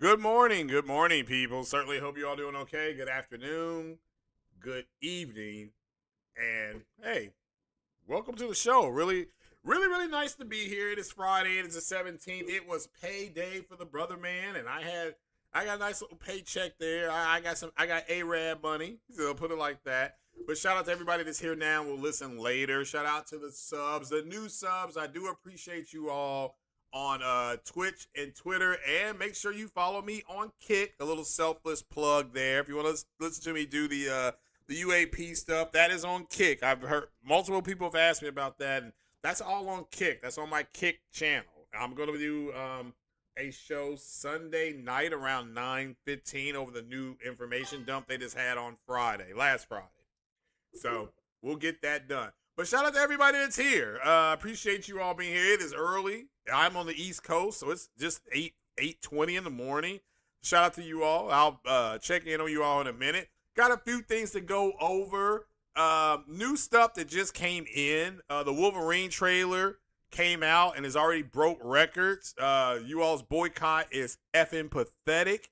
Good morning, people. Certainly hope you all doing okay. Good afternoon, good evening, and hey, welcome to the show. Really nice to be here. It is Friday. It is the 17th. It was payday for the brother man, and I got a nice little paycheck there. I got ARAB money, so put it like that. But shout out to everybody that's here now. We'll listen later. Shout out to the subs, the new subs. I do appreciate you all on Twitch and Twitter, and make sure you follow me on Kick. A little selfless plug there. If you want to listen to me do the UAP stuff, that is on Kick. I've heard multiple people have asked me about that, and that's all on Kick. That's on my Kick channel. I'm going to do a show Sunday night around 9:15 over the new information dump they just had on last Friday. So we'll get that done. But shout out to everybody that's here. Appreciate you all being here. It is early. I'm on the East Coast, so it's just 8:20 in the morning. Shout out to you all. I'll check in on you all in a minute. Got a few things to go over. New stuff that just came in. The Wolverine trailer came out and has already broke records. You all's boycott is effing pathetic.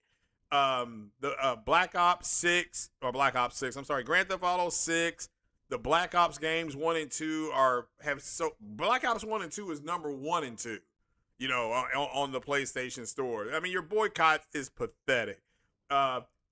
The Black Ops 6, Grand Theft Auto 6, the Black Ops games 1 and 2 Black Ops 1 and 2 is number 1 and 2, on the PlayStation Store. I mean, your boycott is pathetic.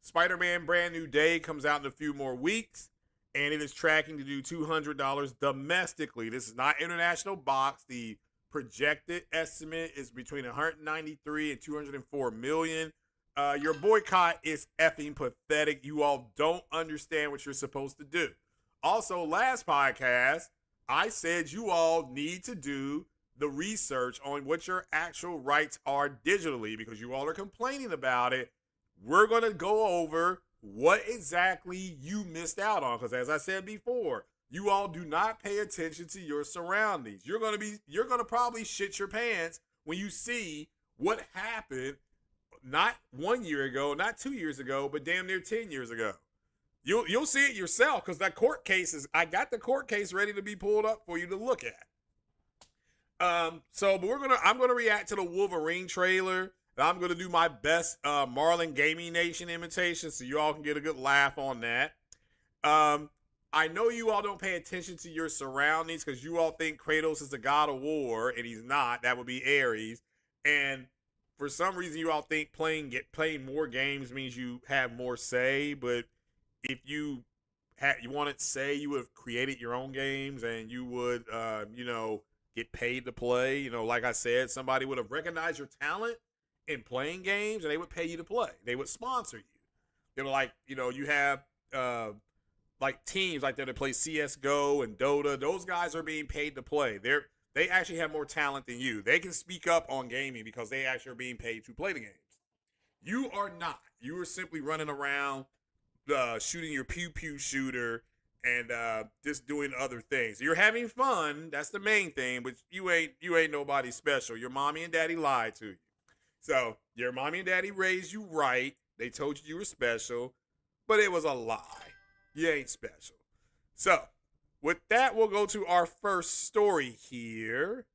Spider-Man Brand New Day comes out in a few more weeks, and it is tracking to do $200 domestically. This is not international box. The projected estimate is between 193 and 204 million. Your boycott is effing pathetic. You all don't understand what you're supposed to do. Also, last podcast, I said you all need to do the research on what your actual rights are digitally because you all are complaining about it. We're going to go over what exactly you missed out on because, as I said before, you all do not pay attention to your surroundings. You're going to probably shit your pants when you see what happened not 1 year ago, not 2 years ago, but damn near 10 years ago. You'll see it yourself because that court case I got the court case ready to be pulled up for you to look at. But I'm gonna react to the Wolverine trailer. And I'm gonna do my best Marlin Gaming Nation imitation so you all can get a good laugh on that. I know you all don't pay attention to your surroundings because you all think Kratos is the god of war, and he's not. That would be Ares. And for some reason, you all think playing more games means you have more say, but if you wanted say, you would have created your own games and you would, get paid to play. Like I said, somebody would have recognized your talent in playing games and they would pay you to play. They would sponsor you. They were like, you have like teams like that play CSGO and Dota. Those guys are being paid to play. They actually have more talent than you. They can speak up on gaming because they actually are being paid to play the games. You are not. You are simply running around shooting your pew-pew shooter and just doing other things. You're having fun. That's the main thing, but you ain't nobody special. Your mommy and daddy lied to you. So your mommy and daddy raised you right. They told you were special, but it was a lie. You ain't special. So with that, we'll go to our first story here.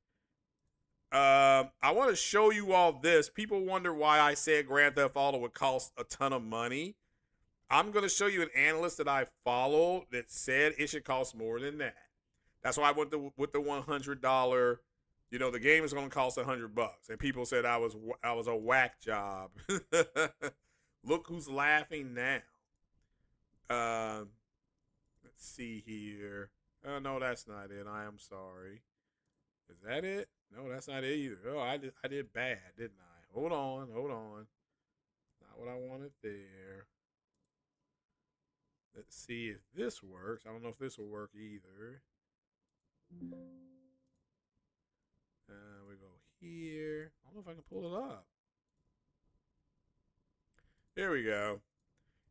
I want to show you all this. People wonder why I said Grand Theft Auto would cost a ton of money. I'm going to show you an analyst that I followed that said it should cost more than that. That's why I went with the $100. The game is going to cost $100, and people said I was a whack job. Look who's laughing now. Let's see here. Oh, no, that's not it. I am sorry. Is that it? No, that's not it either. Oh, I did bad, didn't I? Hold on. Not what I wanted there. Let's see if this works. I don't know if this will work either. We go here. I don't know if I can pull it up. There we go.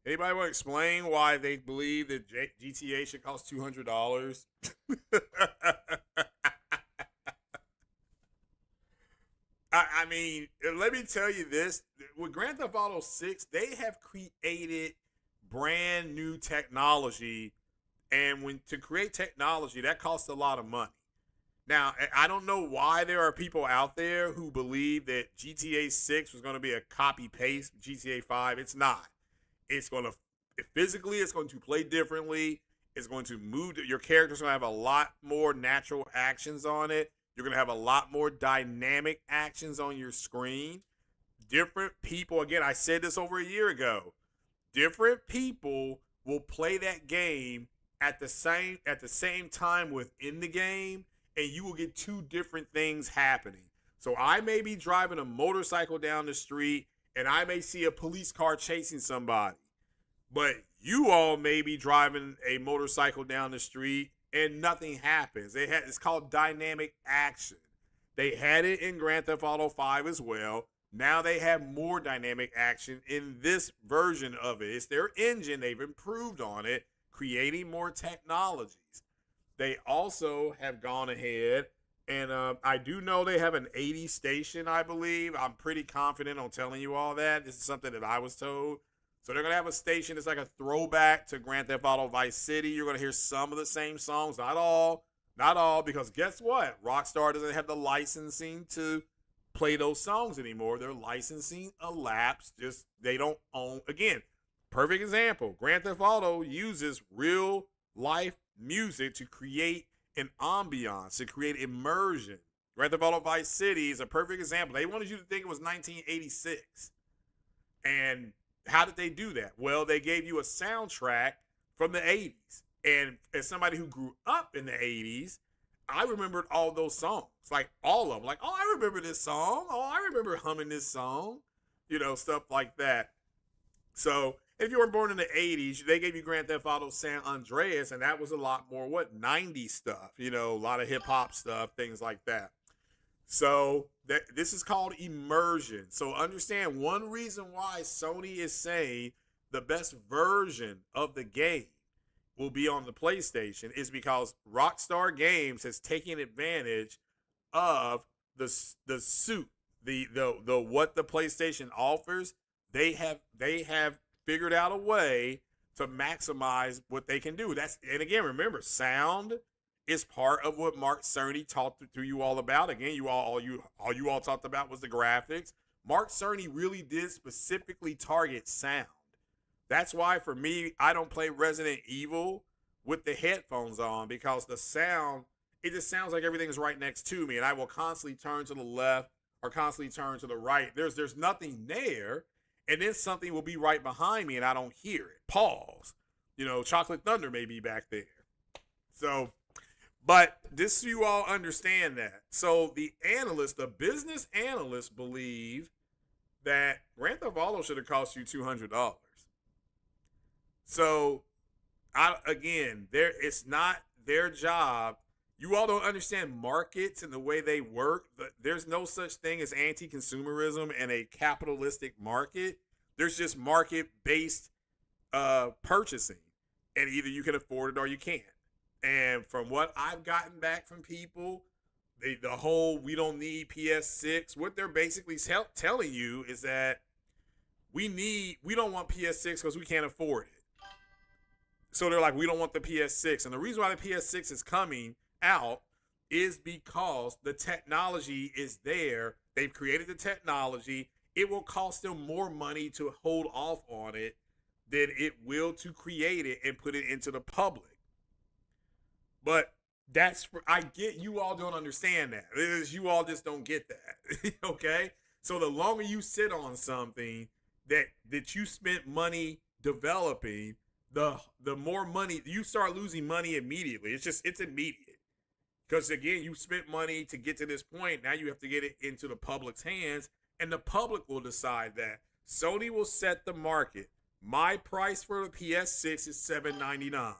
Anybody want to explain why they believe that GTA should cost $200? I mean, let me tell you this. With Grand Theft Auto 6, they have created brand new technology. And to create technology, that costs a lot of money. Now, I don't know why there are people out there who believe that GTA 6 was going to be a copy paste GTA 5. It's not. It's going to physically, it's going to play differently. It's going to move. Your character's going to have a lot more natural actions on it. You're going to have a lot more dynamic actions on your screen. Different people, again, I said this over a year ago. Different people will play that game at the same time within the game, and you will get two different things happening. So I may be driving a motorcycle down the street and I may see a police car chasing somebody. But you all may be driving a motorcycle down the street and nothing happens. It's called dynamic action. They had it in Grand Theft Auto 5 as well. Now they have more dynamic action in this version of it. It's their engine. They've improved on it, creating more technologies. They also have gone ahead, and I do know they have an 80 station, I believe. I'm pretty confident on telling you all that. This is something that I was told. So they're going to have a station that's like a throwback to Grand Theft Auto Vice City. You're going to hear some of the same songs, not all, because guess what? Rockstar doesn't have the licensing to play those songs anymore. Their licensing elapsed. Just they don't own. Again, perfect example. Grand Theft Auto uses real life music to create an ambiance, to create immersion. Grand Theft Auto Vice City is a perfect example. They wanted you to think it was 1986. And how did they do that? Well, they gave you a soundtrack from the 80s. And as somebody who grew up in the 80s, I remembered all those songs, like all of them. Like, oh, I remember this song. Oh, I remember humming this song, stuff like that. So if you were born in the 80s, they gave you Grand Theft Auto San Andreas, and that was a lot more 90s stuff, a lot of hip hop stuff, things like that. So this is called immersion. So understand, one reason why Sony is saying the best version of the game will be on the PlayStation is because Rockstar Games has taken advantage of the suit, the what the PlayStation offers. They have figured out a way to maximize what they can do. And again, remember, sound is part of what Mark Cerny talked to you all about. Again, all you all talked about was the graphics. Mark Cerny really did specifically target sound. That's why for me, I don't play Resident Evil with the headphones on, because the sound, it just sounds like everything is right next to me, and I will constantly turn to the left or constantly turn to the right. There's nothing there, and then something will be right behind me and I don't hear it. Pause. Chocolate Thunder may be back there. So, but this, you all understand that. So the business analysts believe that Grand Theft Auto should have cost you $200. So, it's not their job. You all don't understand markets and the way they work. There's no such thing as anti-consumerism and a capitalistic market. There's just market-based purchasing, and either you can afford it or you can't. And from what I've gotten back from people, the whole we don't need PS6, what they're basically telling you is that we don't want PS6 because we can't afford it. So they're like, we don't want the PS6. And the reason why the PS6 is coming out is because the technology is there. They've created the technology. It will cost them more money to hold off on it than it will to create it and put it into the public. But I get you all don't understand that. You all just don't get that. Okay? So the longer you sit on something that you spent money developing, the more money you start losing money immediately. It's immediate. Because again, you spent money to get to this point. Now you have to get it into the public's hands, and the public will decide that. Sony will set the market. My price for the PS6 is $799.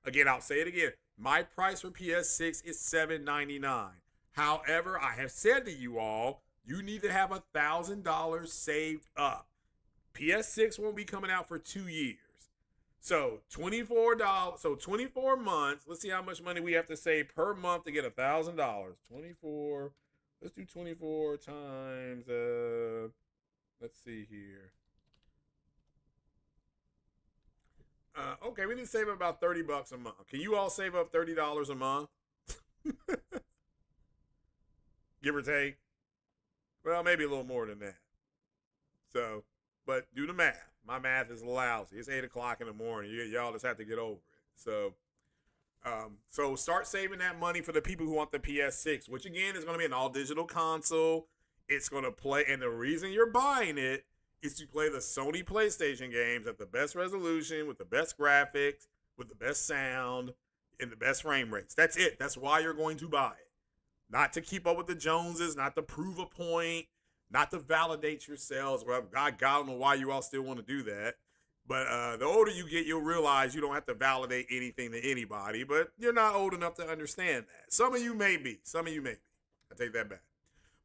Again, I'll say it again. My price for PS6 is $799. However, I have said to you all, you need to have $1,000 saved up. PS6 won't be coming out for 2 years. So $24. So 24 months. Let's see how much money we have to save per month to get $1,000. 24. Let's do 24 times. Let's see here. Okay, we need to save about $30 a month. Can you all save up $30 a month? give or take. Well, maybe a little more than that. So, but do the math. My math is lousy. It's 8 o'clock in the morning. Y'all just have to get over it. So start saving that money for the people who want the PS6, which again is going to be an all digital console. It's going to play, and the reason you're buying it is to play the Sony PlayStation games at the best resolution, with the best graphics, with the best sound, and the best frame rates. That's it. That's why you're going to buy it. Not to keep up with the Joneses, not to prove a point, not to validate yourselves. Well, God, I don't know why you all still want to do that. But the older you get, you'll realize you don't have to validate anything to anybody, but you're not old enough to understand that. Some of you may be. Some of you may be. I take that back.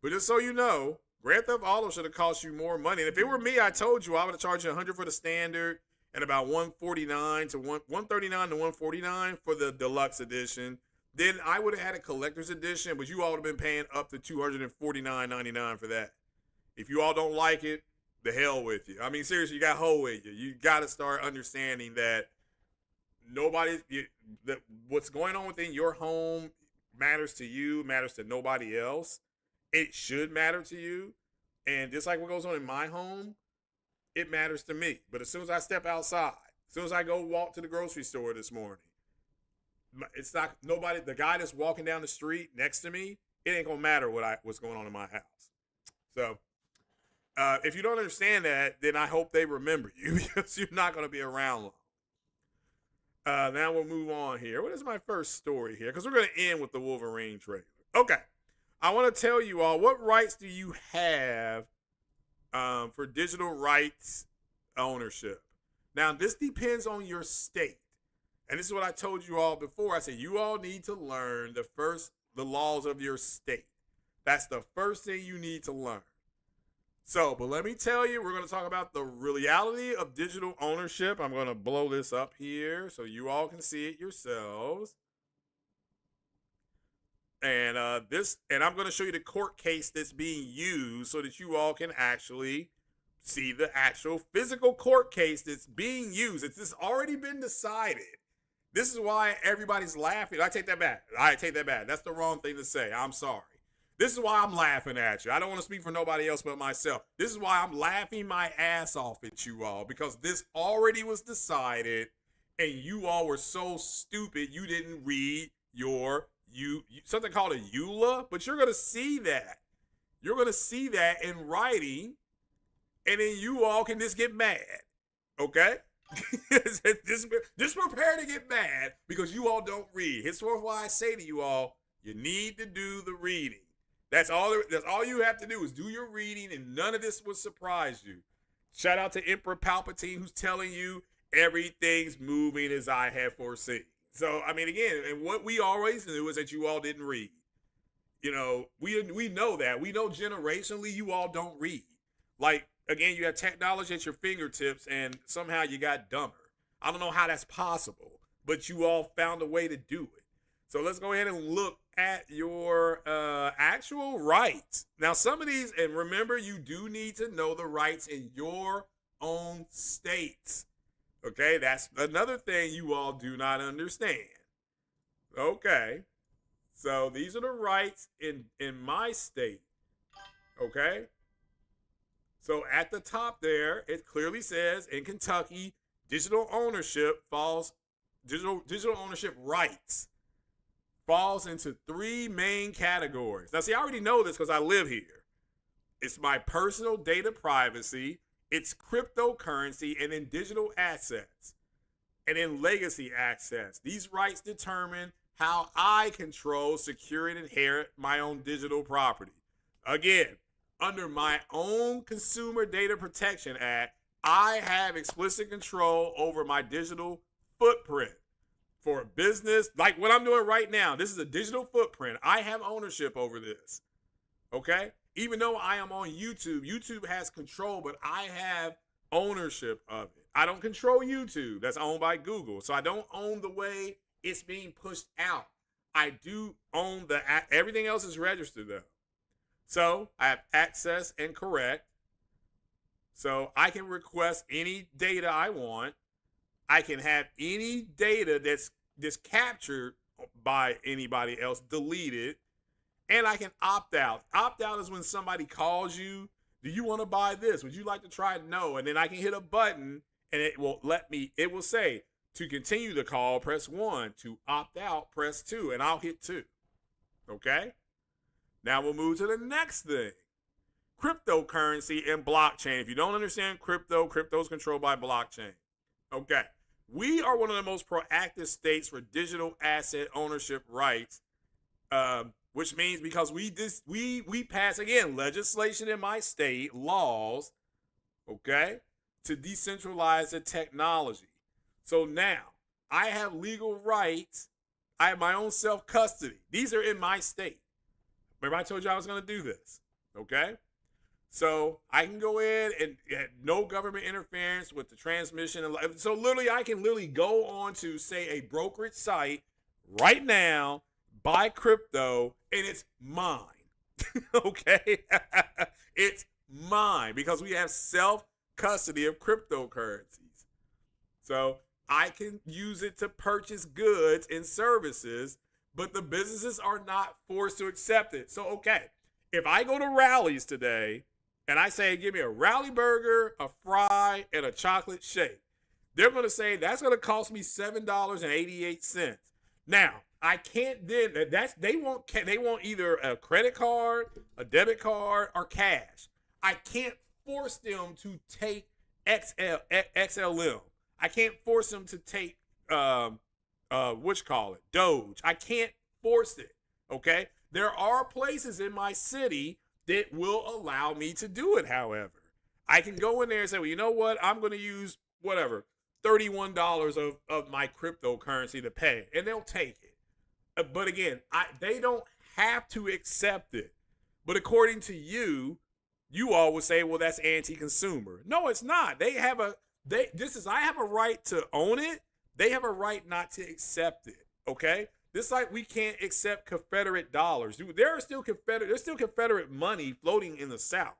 But just so you know, Grand Theft Auto should have cost you more money. And if it were me, I told you I would have charged you $100 for the standard and about $149 to $139 to $149 for the deluxe edition. Then I would have had a collector's edition, but you all would have been paying up to $249.99 for that. If you all don't like it, the hell with you. I mean, seriously, you got hoe with you. You got to start understanding that what's going on within your home matters to you, matters to nobody else. It should matter to you. And just like what goes on in my home, it matters to me. But as soon as I step outside, as soon as I go walk to the grocery store this morning, it's not nobody, the guy that's walking down the street next to me, it ain't going to matter what's going on in my house. So, if you don't understand that, then I hope they remember you because you're not going to be around long. Now we'll move on here. What is my first story here? Because we're going to end with the Wolverine trailer. Okay. I want to tell you all, what rights do you have for digital rights ownership? Now, this depends on your state. And this is what I told you all before. I said, you all need to learn the laws of your state. That's the first thing you need to learn. So, but let me tell you, we're going to talk about the reality of digital ownership. I'm going to blow this up here so you all can see it yourselves. And I'm going to show you the court case that's being used so that you all can actually see the actual physical court case that's being used. It's already been decided. This is why everybody's laughing. I take that back. That's the wrong thing to say. I'm sorry. This is why I'm laughing at you. I don't want to speak for nobody else but myself. This is why I'm laughing my ass off at you all, because this already was decided and you all were so stupid you didn't read something called a EULA, but you're going to see that. You're going to see that in writing, and then you all can just get mad, okay? just prepare to get mad because you all don't read. It's why I say to you all, you need to do the reading. That's all you have to do is do your reading, and none of this will surprise you. Shout out to Emperor Palpatine, who's telling you everything's moving as I have foreseen. So, I mean, again, and what we always knew is that you all didn't read. You know, we know that. We know generationally you all don't read. Like, again, you have technology at your fingertips, and somehow you got dumber. I don't know how that's possible, but you all found a way to do it. So let's go ahead and look at your actual rights. Now, some of these, and remember, you do need to know the rights in your own states. Okay, that's another thing you all do not understand. Okay, so these are the rights in my state. Okay, so at the top there, it clearly says in Kentucky, digital ownership rights falls into 3 main categories. Now, see, I already know this because I live here. It's my personal data privacy, it's cryptocurrency, and then digital assets, and then legacy access. These rights determine how I control, secure, and inherit my own digital property. Again, under my own Consumer Data Protection Act, I have explicit control over my digital footprint. For a business, like what I'm doing right now, this is a digital footprint. I have ownership over this, okay? Even though I am on YouTube, YouTube has control, but I have ownership of it. I don't control YouTube. That's owned by Google. So I don't own the way it's being pushed out. I do own everything else is registered though. So I have access and correct. So I can request any data I want. I can have any data that's captured by anybody else deleted. And I can opt out. Opt out is when somebody calls you, do you want to buy this? Would you like to try it? No. And then I can hit a button and it will it will say, to continue the call, press 1. To opt out, press 2. And I'll hit 2. Okay? Now we'll move to the next thing. Cryptocurrency and blockchain. If you don't understand crypto is controlled by blockchain. Okay. We are one of the most proactive states for digital asset ownership rights, which means because we pass, again, legislation in my state, laws, okay, to decentralize the technology. So now I have legal rights. I have my own self-custody. These are in my state. Remember I told you I was going to do this, okay? So I can go in and no government interference with the transmission. So literally I can go on to, say, a brokerage site right now, buy crypto, and it's mine. Okay? It's mine because we have self-custody of cryptocurrencies. So I can use it to purchase goods and services, but the businesses are not forced to accept it. So, okay, if I go to Rally's today and I say, give me a Rally burger, a fry, and a chocolate shake, they're going to say that's going to cost me $7.88. Now, I can't then, they want either a credit card, a debit card, or cash. I can't force them to take XLM. I can't force them to take Doge. I can't force it. Okay? There are places in my city that will allow me to do it, however. I can go in there and say, well, you know what? I'm going to use whatever, $31 of my cryptocurrency to pay, and they'll take it. But again, they don't have to accept it. But according to you, you all would say, well, that's anti-consumer. No, it's not. I have a right to own it. They have a right not to accept it. Okay? This like we can't accept Confederate dollars. There's still Confederate money floating in the South.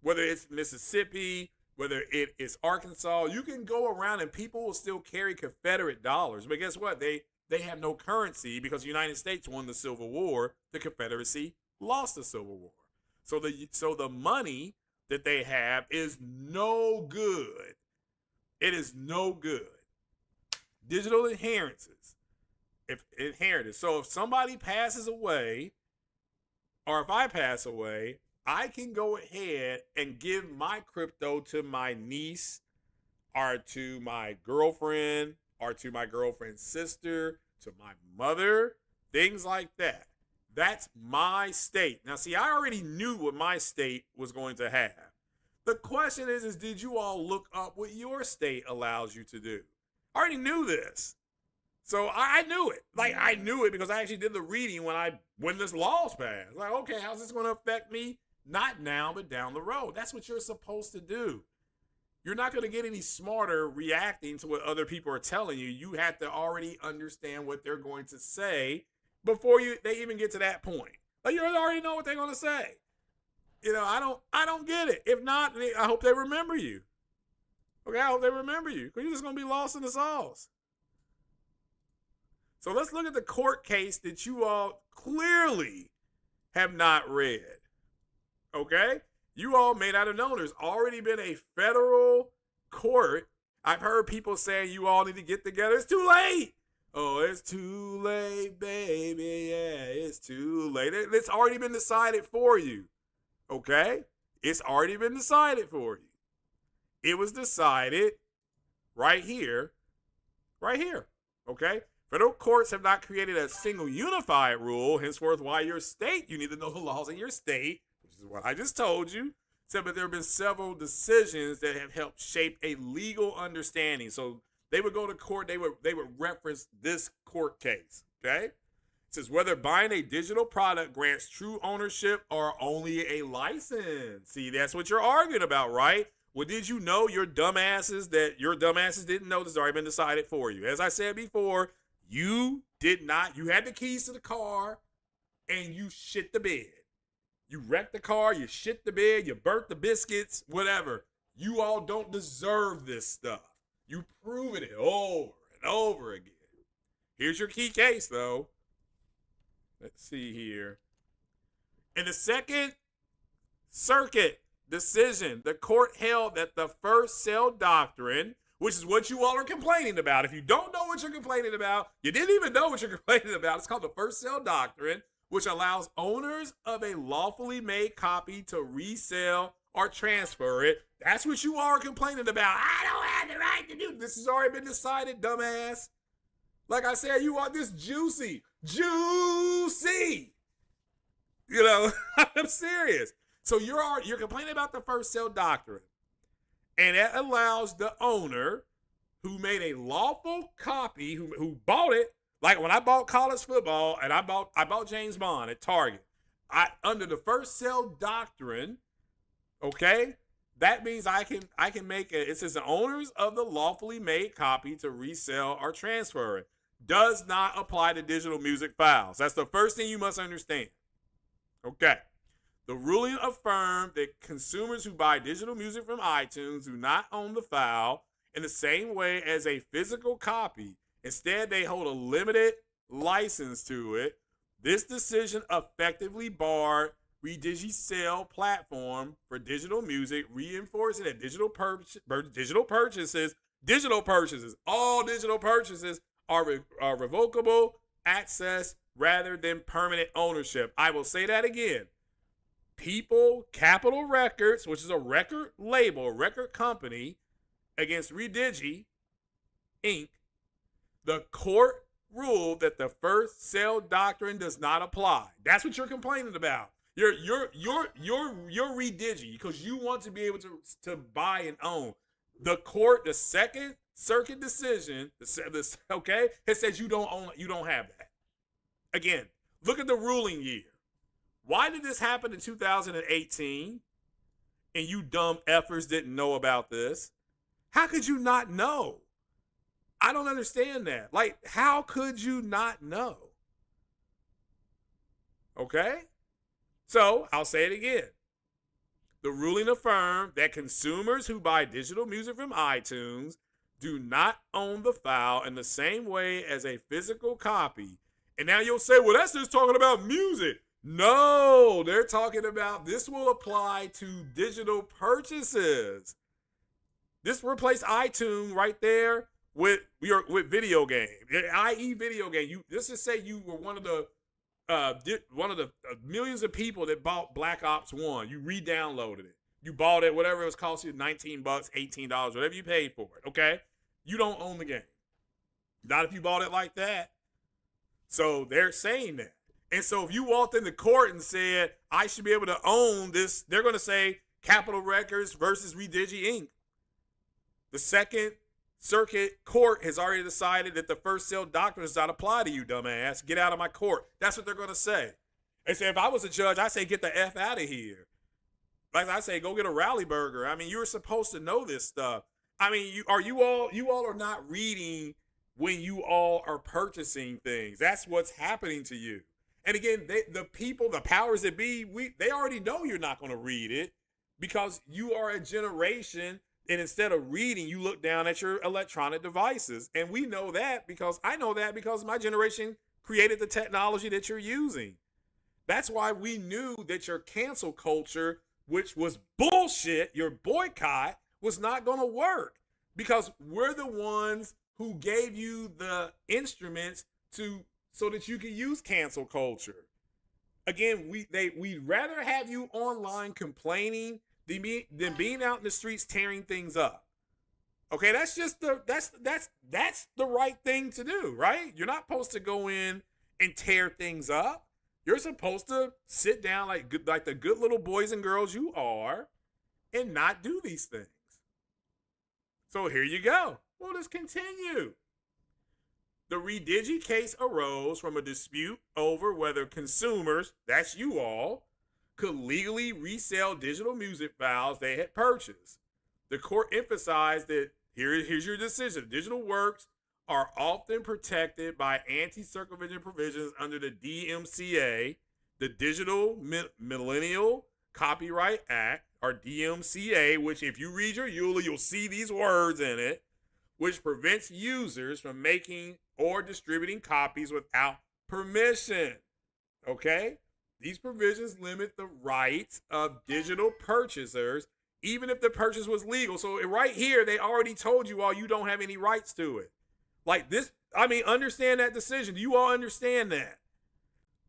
Whether it's Mississippi, whether it is Arkansas, you can go around and people will still carry Confederate dollars. But guess what? They have no currency because the United States won the Civil War. The Confederacy lost the Civil War. So the money that they have is no good. It is no good. Digital inheritances. So if somebody passes away, or if I pass away, I can go ahead and give my crypto to my niece, or to my girlfriend, or to my girlfriend's sister, to my mother, things like that. That's my state. Now, see, I already knew what my state was going to have. The question is did you all look up what your state allows you to do? I already knew this. So I knew it. Like, I knew it because I actually did the reading when this law's passed. Like, okay, how's this going to affect me? Not now, but down the road. That's what you're supposed to do. You're not going to get any smarter reacting to what other people are telling you. You have to already understand what they're going to say before they even get to that point. Like, you already know what they're going to say. You know, I don't get it. If not, I hope they remember you. Okay, I hope they remember you because you're just going to be lost in the sauce. So let's look at the court case that you all clearly have not read. Okay? You all may not have known there's already been a federal court. I've heard people saying you all need to get together. It's too late. Oh, it's too late, baby. Yeah, it's too late. It's already been decided for you. Okay? It's already been decided for you. It was decided right here. Right here. Okay? Federal courts have not created a single unified rule, henceforth why your state, you need to know the laws in your state, which is what I just told you. But there have been several decisions that have helped shape a legal understanding. So they would go to court, they would reference this court case, okay? It says whether buying a digital product grants true ownership or only a license. See, that's what you're arguing about, right? Well, did you know your dumbasses didn't know this has already been decided for you? As I said before, you did not. You had the keys to the car and you shit the bed. You wrecked the car, you shit the bed, you burnt the biscuits, whatever. You all don't deserve this stuff. You proven it over and over again. Here's your key case, though. Let's see here. In the Second Circuit decision, the court held that the first sale doctrine, which is what you all are complaining about. If you don't know what you're complaining about, you didn't even know what you're complaining about. It's called the first sale doctrine, which allows owners of a lawfully made copy to resell or transfer it. That's what you all are complaining about. I don't have the right to do this. Has already been decided, dumbass. Like I said, you want this juicy. You know, I'm serious. So you're complaining about the first sale doctrine, and it allows the owner who made a lawful copy, who bought it, like when I bought college football and I bought James Bond at Target, under the first sale doctrine, okay, that means I can make it. It says the owners of the lawfully made copy to resell or transfer it. Does not apply to digital music files. That's the first thing you must understand. Okay. The ruling affirmed that consumers who buy digital music from iTunes do not own the file in the same way as a physical copy. Instead, they hold a limited license to it. This decision effectively barred Redigicel platform for digital music, reinforcing that digital purchases, all digital purchases are revocable access rather than permanent ownership. I will say that again. Capitol Records, which is a record label, a record company, against Redigi, Inc., the court ruled that the first sale doctrine does not apply. That's what you're complaining about. You're Redigi because you want to be able to buy and own. The court, the Second Circuit decision, okay, it says you don't own, you don't have that. Again, look at the ruling year. Why did this happen in 2018 and you dumb effers didn't know about this? How could you not know? I don't understand that. Like, how could you not know? Okay? So, I'll say it again. The ruling affirmed that consumers who buy digital music from iTunes do not own the file in the same way as a physical copy. And now you'll say, well, that's just talking about music. No, they're talking about this will apply to digital purchases. This replaced iTunes right there with video game, i.e. video game. Let's just say you were one of the millions of people that bought Black Ops 1. You re-downloaded it. You bought it, whatever it was cost you, $19, $18, whatever you paid for it, okay? You don't own the game. Not if you bought it like that. So they're saying that. And so if you walked into court and said, I should be able to own this, they're going to say Capitol Records versus Redigi, Inc. The Second Circuit Court has already decided that the first sale doctrine does not apply to you, dumbass. Get out of my court. That's what they're going to say. They say, if I was a judge, I'd say, get the F out of here. Like I say, go get a rally burger. I mean, you're supposed to know this stuff. I mean, you all are not reading when you all are purchasing things. That's what's happening to you. And again, the powers that be, they already know you're not going to read it because you are a generation, and instead of reading, you look down at your electronic devices. And we know that because I know that because my generation created the technology that you're using. That's why we knew that your cancel culture, which was bullshit, your boycott, was not going to work because we're the ones who gave you the instruments so that you can use cancel culture. Again, we'd rather have you online complaining than being out in the streets tearing things up. Okay, that's just that's the right thing to do, right? You're not supposed to go in and tear things up. You're supposed to sit down like the good little boys and girls you are and not do these things. So here you go. We'll just continue. The Redigi case arose from a dispute over whether consumers, that's you all, could legally resell digital music files they had purchased. The court emphasized that here's your decision. Digital works are often protected by anti-circumvention provisions under the DMCA, the Digital Millennial Copyright Act, or DMCA, which if you read your EULA, you'll see these words in it, which prevents users from making or distributing copies without permission. Okay? These provisions limit the rights of digital purchasers, even if the purchase was legal. So right here, they already told you all you don't have any rights to it. Like this, I mean, understand that decision. Do you all understand that?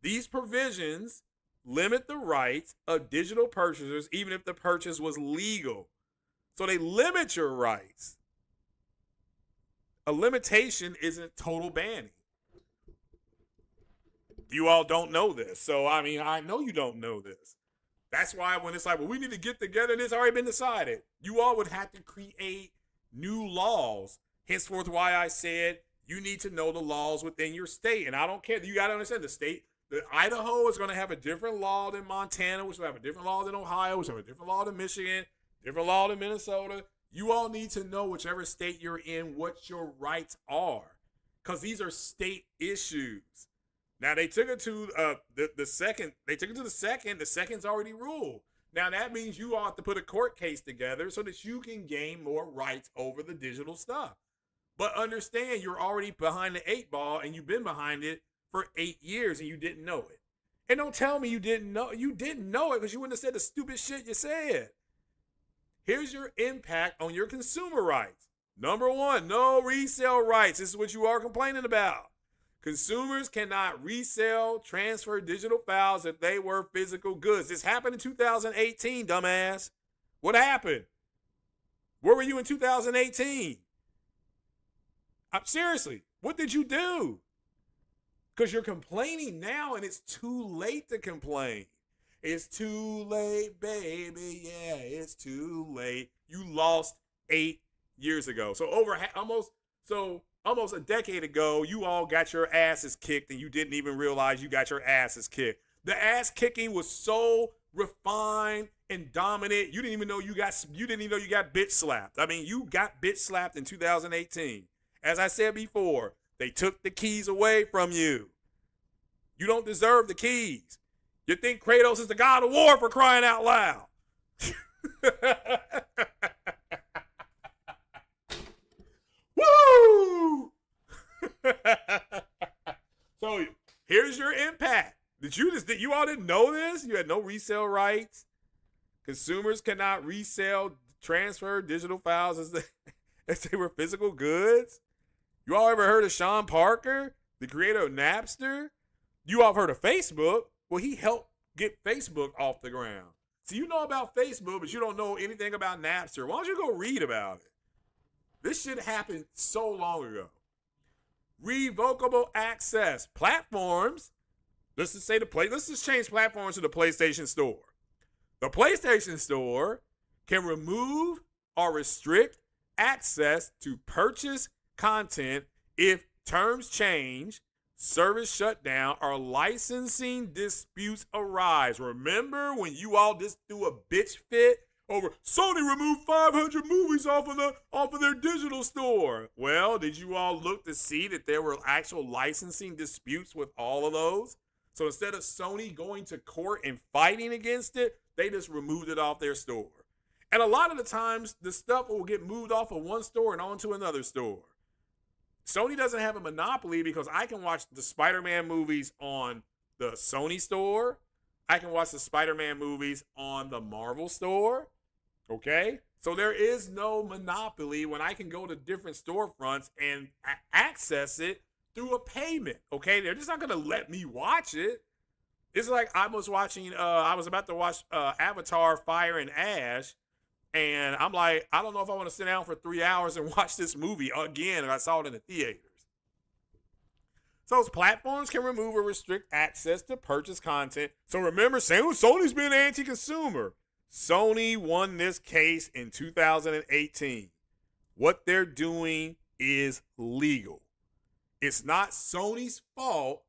These provisions limit the rights of digital purchasers, even if the purchase was legal. So they limit your rights. A limitation isn't total banning. You all don't know this. So, I mean, I know you don't know this. That's why when it's like, well, we need to get together and it's already been decided, you all would have to create new laws. Henceforth, why I said you need to know the laws within your state. And I don't care. You got to understand the Idaho is going to have a different law than Montana, which will have a different law than Ohio, which will have a different law than Michigan, different law than Minnesota. You all need to know whichever state you're in, what your rights are, because these are state issues. Now they took it to the second. They took it to the second. The second's already ruled. Now that means you all have to put a court case together so that you can gain more rights over the digital stuff. But understand, you're already behind the 8 ball, and you've been behind it for 8 years, and you didn't know it. And don't tell me you didn't know. You didn't know it because you wouldn't have said the stupid shit you said. Here's your impact on your consumer rights. Number 1, no resale rights. This is what you are complaining about. Consumers cannot resell, transfer digital files if they were physical goods. This happened in 2018, dumbass. What happened? Where were you in 2018? Seriously, what did you do? Because you're complaining now and it's too late to complain. It's too late, baby. Yeah, it's too late. You lost 8 years ago. So almost a decade ago, you all got your asses kicked and you didn't even realize you got your asses kicked. The ass kicking was so refined and dominant. You didn't even know you got bitch slapped. I mean, you got bitch slapped in 2018. As I said before, they took the keys away from you. You don't deserve the keys. You think Kratos is the god of war, for crying out loud. Woo! So here's your impact. Did you all didn't know this? You had no resale rights. Consumers cannot resell, transfer digital files as they were physical goods. You all ever heard of Sean Parker, the creator of Napster? You all have heard of Facebook? Well, he helped get Facebook off the ground. So you know about Facebook, but you don't know anything about Napster. Why don't you go read about it? This shit happened so long ago. Revocable access. Platforms. Let's just change platforms to the PlayStation Store. The PlayStation Store can remove or restrict access to purchase content if terms change, service shutdown, or licensing disputes arise. Remember when you all just threw a bitch fit over Sony removed 500 movies off of their digital store? Well, did you all look to see that there were actual licensing disputes with all of those? So instead of Sony going to court and fighting against it, they just removed it off their store. And a lot of the times, the stuff will get moved off of one store and onto another store. Sony doesn't have a monopoly because I can watch the Spider-Man movies on the Sony store. I can watch the Spider-Man movies on the Marvel store. Okay? So there is no monopoly when I can go to different storefronts and access it through a payment. Okay? They're just not going to let me watch it. It's like I was about to watch Avatar Fire and Ash. And I'm like, I don't know if I want to sit down for 3 hours and watch this movie again. And I saw it in the theaters. So those platforms can remove or restrict access to purchase content. So remember, Sony's been anti-consumer. Sony won this case in 2018. What they're doing is legal. It's not Sony's fault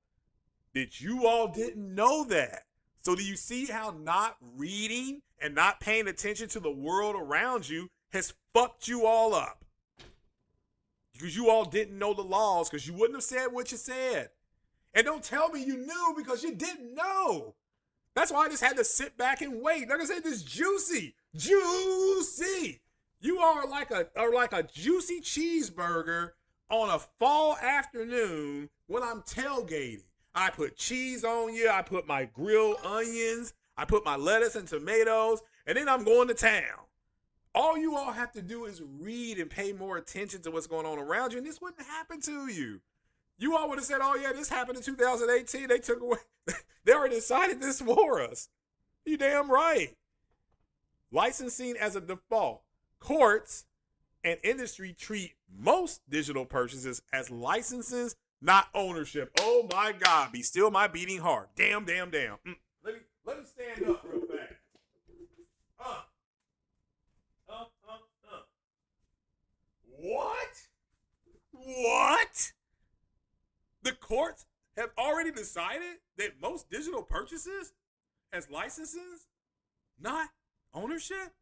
that you all didn't know that. So do you see how not reading and not paying attention to the world around you has fucked you all up? Because you all didn't know the laws, because you wouldn't have said what you said. And don't tell me you knew because you didn't know. That's why I just had to sit back and wait. Like I said, this juicy. You are like a juicy cheeseburger on a fall afternoon when I'm tailgating. I put cheese on you. I put my grilled onions. I put my lettuce and tomatoes. And then I'm going to town. All you all have to do is read and pay more attention to what's going on around you, and this wouldn't happen to you. You all would have said, oh, yeah, this happened in 2018. They took away, they already decided this for us. You damn right. Licensing as a default. Courts and industry treat most digital purchases as licenses, not ownership. Oh, my God. Be still my beating heart. Damn. Let me stand up real fast. What? The courts have already decided that most digital purchases as licenses, not ownership?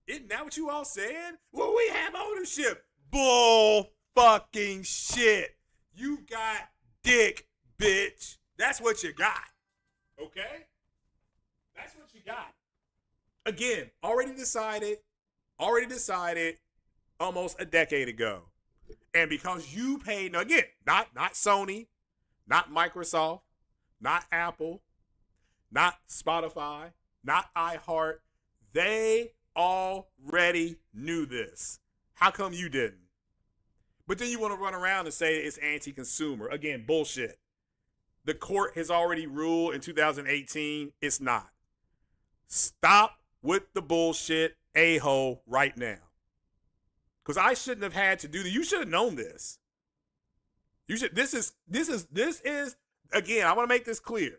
Isn't that what you all said? Well, we have ownership. Bull fucking shit. You got dick, bitch. That's what you got. Okay? That's what you got. Again, already decided almost a decade ago. And because you paid, now again, not Sony, not Microsoft, not Apple, not Spotify, not iHeart, they already knew this. How come you didn't? But then you want to run around and say it's anti-consumer. Again, bullshit. The court has already ruled in 2018 it's not. Stop with the bullshit, a-hole, right now. Because I shouldn't have had to do that. You should have known this. You should. This is. Again, I want to make this clear.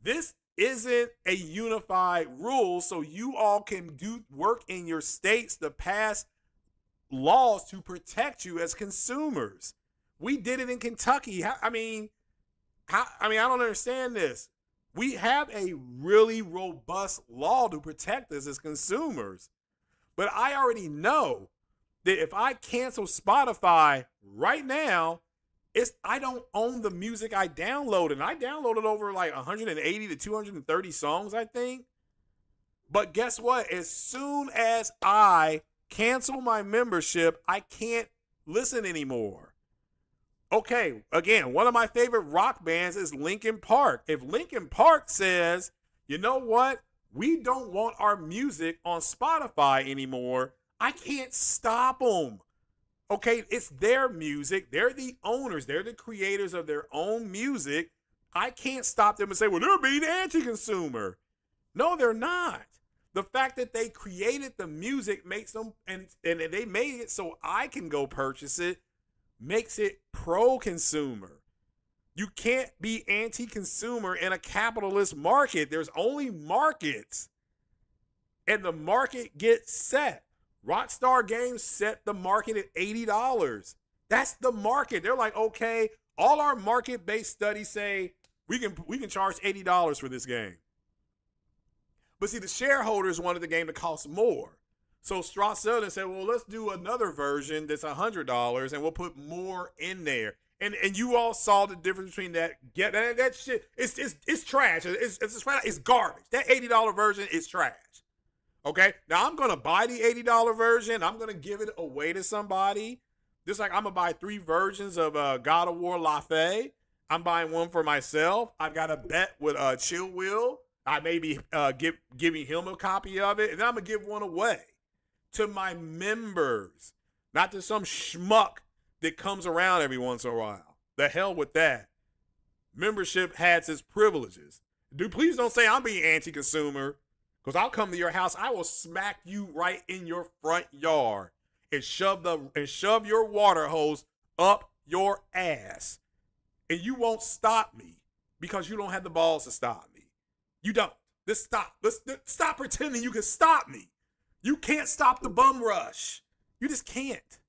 This isn't a unified rule, so you all can do work in your states to pass laws to protect you as consumers. We did it in Kentucky. I don't understand this. We have a really robust law to protect us as consumers, but I already know that if I cancel Spotify right now, I don't own the music I downloaded. And I downloaded over like 180 to 230 songs, I think. But guess what? As soon as I cancel my membership, I can't listen anymore. Okay, again, one of my favorite rock bands is Linkin Park. If Linkin Park says, you know what? We don't want our music on Spotify anymore, I can't stop them. Okay, it's their music. They're the owners. They're the creators of their own music. I can't stop them and say, well, they're being anti-consumer. No, they're not. The fact that they created the music makes them, and they made it so I can go purchase it, makes it pro-consumer. You can't be anti-consumer in a capitalist market. There's only markets. And the market gets set. Rockstar Games set the market at $80. That's the market. They're like, okay, all our market-based studies say we can charge $80 for this game. But see, the shareholders wanted the game to cost more. So Strauss Zelnick said, well, let's do another version that's $100 and we'll put more in there. And you all saw the difference between that. That shit, it's trash. It's garbage. That $80 version is trash. Okay, now I'm going to buy the $80 version. I'm going to give it away to somebody. Just like I'm going to buy 3 versions of God of War La Fé. I'm buying one for myself. I've got a bet with Chill Will. I may be giving him a copy of it. And then I'm going to give one away to my members. Not to some schmuck that comes around every once in a while. The hell with that. Membership has its privileges. Dude, please don't say I'm being anti-consumer. Because I'll come to your house, I will smack you right in your front yard and shove your water hose up your ass. And you won't stop me because you don't have the balls to stop me. You don't. Let's stop pretending you can stop me. You can't stop the bum rush. You just can't.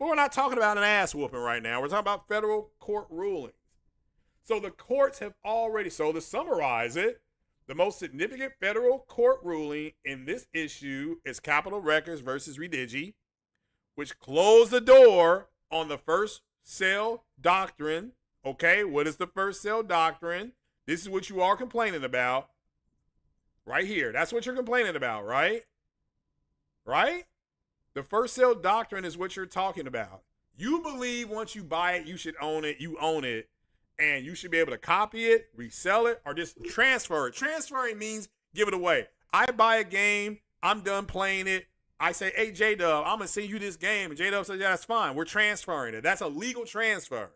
But we're not talking about an ass whooping right now. We're talking about federal court rulings. So the courts have already, so to summarize it, the most significant federal court ruling in this issue is Capitol Records versus Redigi, which closed the door on the first sale doctrine. Okay, what is the first sale doctrine? This is what you are complaining about. Right here. That's what you're complaining about, right? Right? The first sale doctrine is what you're talking about. You believe once you buy it, you should own it. You own it. and you should be able to copy it, resell it, or just transfer it. Transferring means give it away. I buy a game, I'm done playing it. I say, hey, J-Dub, I'm going to send you this game. And J-Dub says, yeah, that's fine. We're transferring it. That's a legal transfer.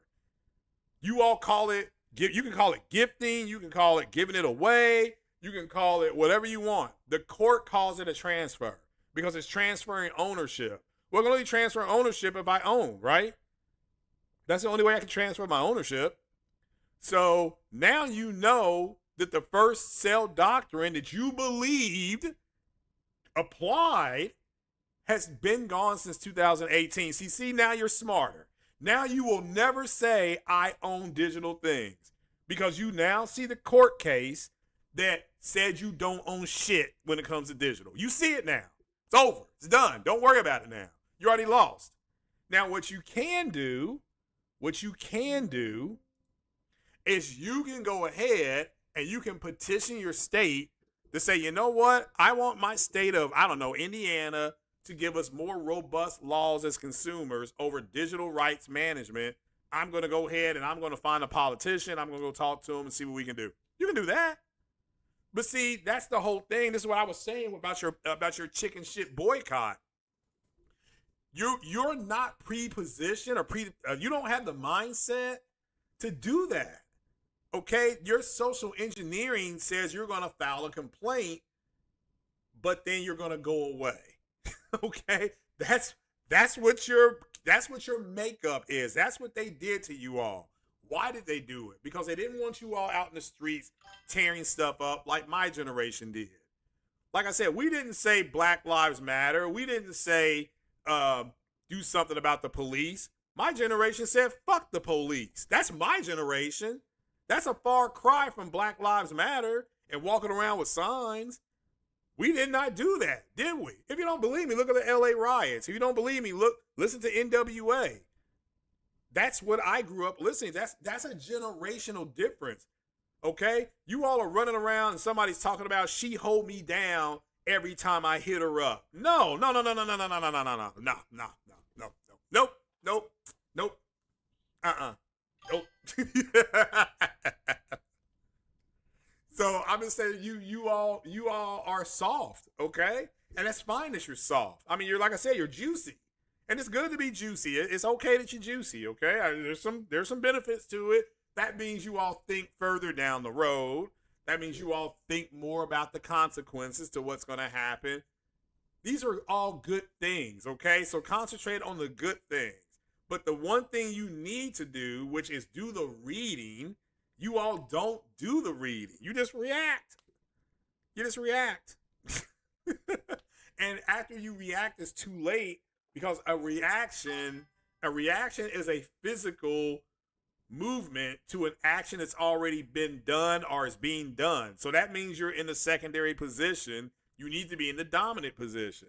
You all call it, you can call it gifting. You can call it giving it away. You can call it whatever you want. The court calls it a transfer because it's transferring ownership. We're going to only transfer ownership if I own, right? That's the only way I can transfer my ownership. So now you know that the first sale doctrine that you believed applied has been gone since 2018. See, now you're smarter. Now you will never say I own digital things because you now see the court case that said you don't own shit when it comes to digital. You see it now. It's over. It's done. Don't worry about it now. You already lost. Now what you can do is you can go ahead and you can petition your state to say, you know what? I want my state of, I don't know, Indiana to give us more robust laws as consumers over digital rights management. I'm going to go ahead and I'm going to find a politician. I'm going to go talk to him and see what we can do. You can do that. But see, that's the whole thing. This is what I was saying about your chicken shit boycott. You're not pre-positioned or you don't have the mindset to do that. Okay? Your social engineering says you're going to file a complaint, but then you're going to go away. Okay? That's what your makeup is. That's what they did to you all. Why did they do it? Because they didn't want you all out in the streets tearing stuff up like my generation did. Like I said, we didn't say Black Lives Matter. We didn't say do something about the police. My generation said fuck the police. That's my generation. That's a far cry from Black Lives Matter and walking around with signs. We did not do that, did we? If you don't believe me, look at the LA riots. If you don't believe me, listen to NWA. That's what I grew up listening. That's a generational difference. Okay? You all are running around and somebody's talking about she hold me down every time I hit her up. No. Nope. Nope. So I'm just saying you all are soft, okay? And that's fine that you're soft. I mean, like I said, you're juicy. And it's good to be juicy. It's okay that you're juicy, okay? There's some benefits to it. That means you all think further down the road. That means you all think more about the consequences to what's going to happen. These are all good things, okay? So concentrate on the good things. But the one thing you need to do, which is do the reading, you all don't do the reading. You just react. And after you react, it's too late because a reaction is a physical movement to an action that's already been done or is being done. So that means you're in the secondary position. You need to be in the dominant position.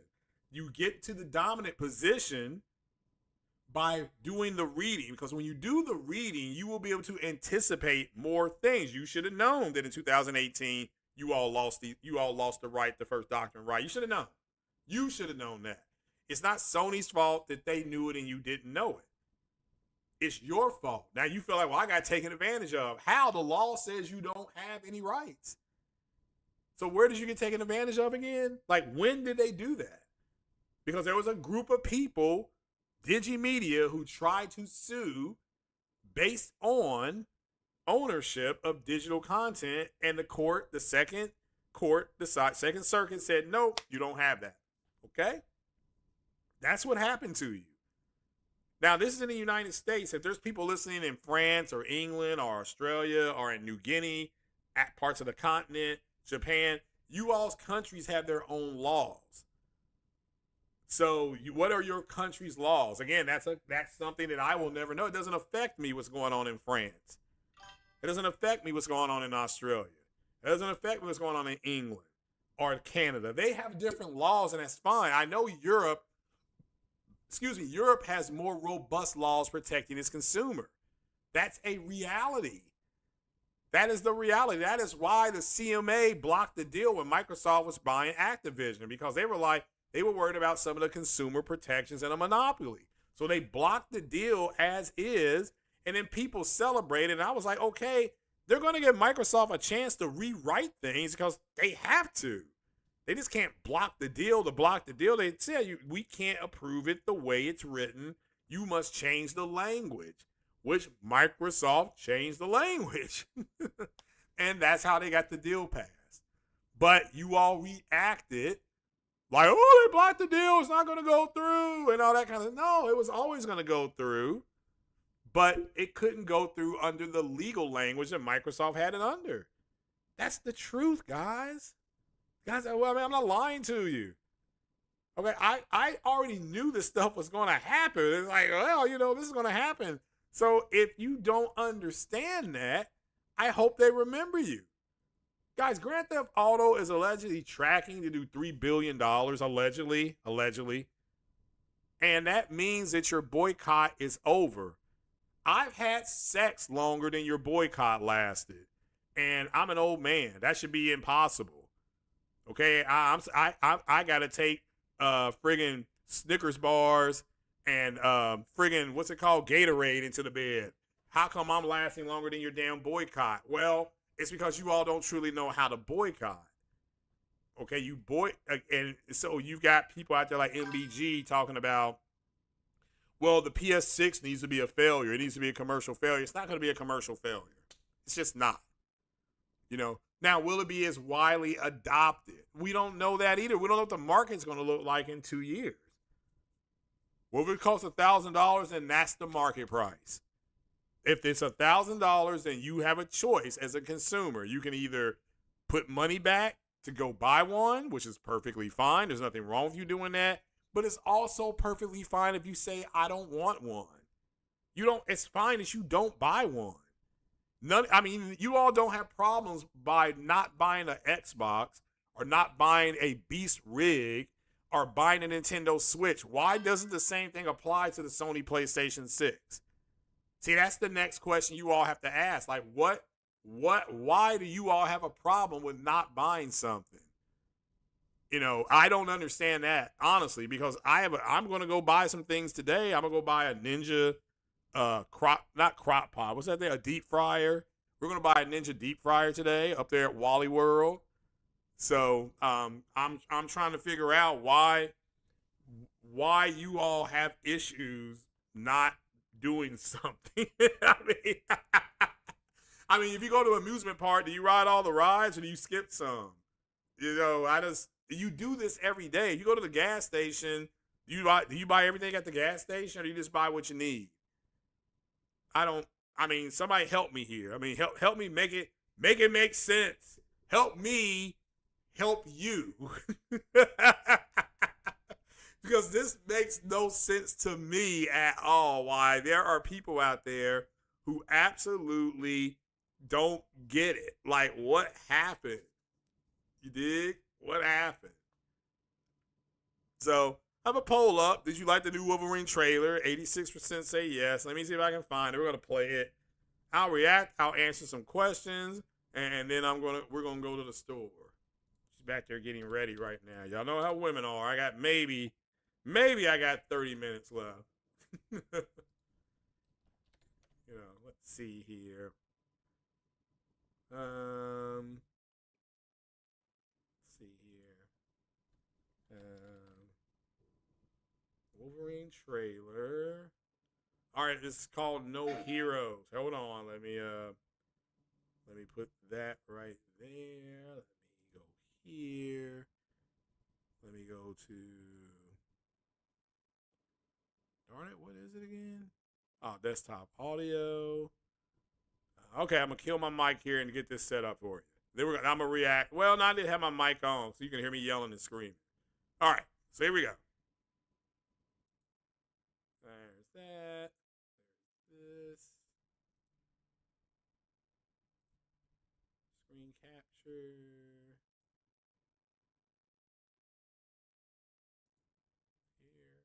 You get to the dominant position by doing the reading, because when you do the reading, you will be able to anticipate more things. You should have known that in 2018 you all lost the right, the first doctrine right. You should have known. You should have known that. It's not Sony's fault that they knew it and you didn't know it. It's your fault. Now you feel like, well, I got taken advantage of. How? The law says you don't have any rights. So where did you get taken advantage of again? Like, when did they do that? Because there was a group of people, Digimedia, who tried to sue based on ownership of digital content, and the second circuit said, no, you don't have that. Okay? That's what happened to you. Now, this is in the United States. If there's people listening in France or England or Australia or in New Guinea, at parts of the continent, Japan, you all's countries have their own laws. So what are your country's laws? Again, that's something that I will never know. It doesn't affect me what's going on in France. It doesn't affect me what's going on in Australia. It doesn't affect me what's going on in England or Canada. They have different laws, and that's fine. I know Europe has more robust laws protecting its consumer. That's a reality. That is the reality. That is why the CMA blocked the deal when Microsoft was buying Activision, because they were worried about some of the consumer protections and a monopoly. So they blocked the deal as is, And then people celebrated. And I was like, okay, they're going to give Microsoft a chance to rewrite things because they have to. They just can't block the deal to block the deal. They say we can't approve it the way it's written. You must change the language, which Microsoft changed the language. And that's how they got the deal passed. But you all reacted like, oh, they blocked the deal. It's not going to go through and all that kind of. No, it was always going to go through. But it couldn't go through under the legal language that Microsoft had it under. That's the truth, guys. Guys, well, I mean, I'm not lying to you. Okay, I already knew this stuff was going to happen. It's like, well, you know, this is going to happen. So if you don't understand that, I hope they remember you. Guys, Grand Theft Auto is allegedly tracking to do $3 billion, allegedly. And that means that your boycott is over. I've had sex longer than your boycott lasted. And I'm an old man. That should be impossible. Okay, I got to take friggin' Snickers bars and friggin' what's it called, Gatorade into the bed. How come I'm lasting longer than your damn boycott? Well, it's because you all don't truly know how to boycott. Okay, and so you've got people out there like MBG talking about, well, the PS6 needs to be a failure. It needs to be a commercial failure. It's not going to be a commercial failure. It's just not. You know, now, will it be as widely adopted? We don't know that either. We don't know what the market's going to look like in 2 years. Well, if it costs $1,000, then that's the market price. If it's $1,000, then you have a choice as a consumer. You can either put money back to go buy one, which is perfectly fine. There's nothing wrong with you doing that. But it's also perfectly fine if you say, I don't want one. It's fine if you don't buy one. You all don't have problems by not buying an Xbox or not buying a Beast Rig or buying a Nintendo Switch. Why doesn't the same thing apply to the Sony PlayStation 6? See, that's the next question you all have to ask. Like, why do you all have a problem with not buying something? You know, I don't understand that, honestly, because I'm going to go buy some things today. I'm going to go buy a Ninja not crock pot. What's that thing? A deep fryer. We're going to buy a Ninja deep fryer today up there at Wally World. So, I'm trying to figure out why you all have issues not doing something. I mean, if you go to an amusement park, do you ride all the rides or do you skip some? You know, you do this every day. You go to the gas station, do you buy everything at the gas station or do you just buy what you need? Somebody help me here. I mean, help me make it make sense. Help me help you. Because this makes no sense to me at all. Why there are people out there who absolutely don't get it. Like, what happened? You dig? What happened? So, I have a poll up. Did you like the new Wolverine trailer? 86% say yes. Let me see if I can find it. We're gonna play it. I'll react. I'll answer some questions, and then we're gonna go to the store. She's back there getting ready right now. Y'all know how women are. I got maybe I got 30 minutes left. You know, let's see here. Let's see here. Wolverine trailer. All right, this is called No Heroes. Hold on, let me put that right there. Let me go here. Let me go to. Darn it, what is it again? Oh, desktop audio. Okay, I'm gonna kill my mic here and get this set up for you. Then I'm gonna react. Well, no, I didn't have my mic on, so you can hear me yelling and screaming. All right, so here we go. There's that. There's this. Screen capture. Here.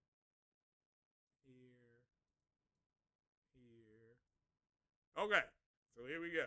Okay, so here we go.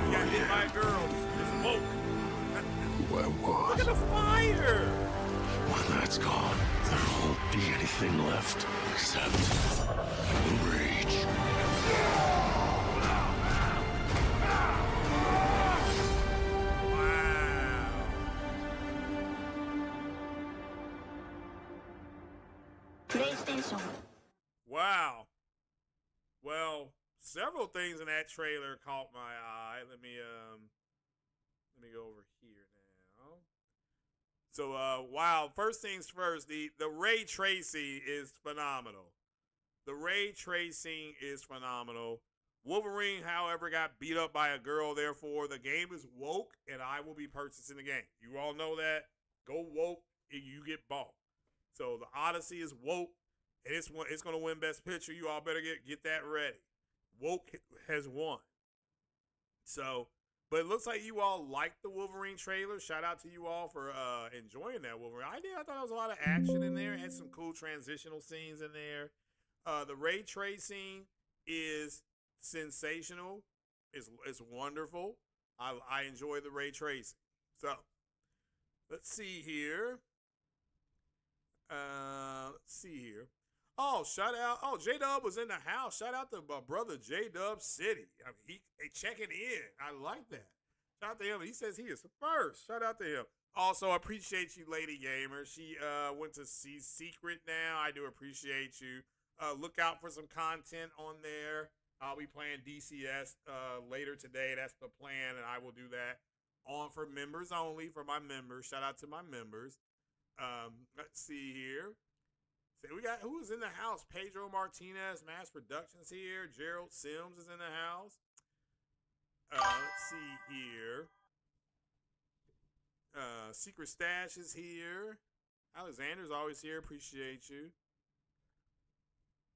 He got hit by a girl. It's woke. Who I was. Look at the fire. When that's gone, there won't be anything left except rage. PlayStation. Wow. Well, several things in that trailer caught my eye. Let me go over here now. So wow, first things first, the ray tracing is phenomenal. The ray tracing is phenomenal. Wolverine, however, got beat up by a girl, therefore the game is woke and I will be purchasing the game. You all know that. Go woke and you get bought. So the Odyssey is woke and it's going to win Best Picture. You all better get that ready. Woke has won. So, but it looks like you all liked the Wolverine trailer. Shout out to you all for enjoying that Wolverine. I did. I thought there was a lot of action in there. It had some cool transitional scenes in there. The ray tracing is sensational. It's wonderful. I enjoy the ray tracing. So, let's see here. Oh, shout out. Oh, J-Dub was in the house. Shout out to my brother J-Dub City. I mean, he checking in. I like that. Shout out to him. He says he is the first. Shout out to him. Also, appreciate you, Lady Gamer. She went to see Secret now. I do appreciate you. Look out for some content on there. I'll be playing DCS later today. That's the plan, and I will do that on for members only, for my members. Shout out to my members. Let's see here. So we got who is in the house? Pedro Martinez, Mass Productions here. Gerald Sims is in the house. Let's see here. Secret Stash is here. Alexander's always here. Appreciate you.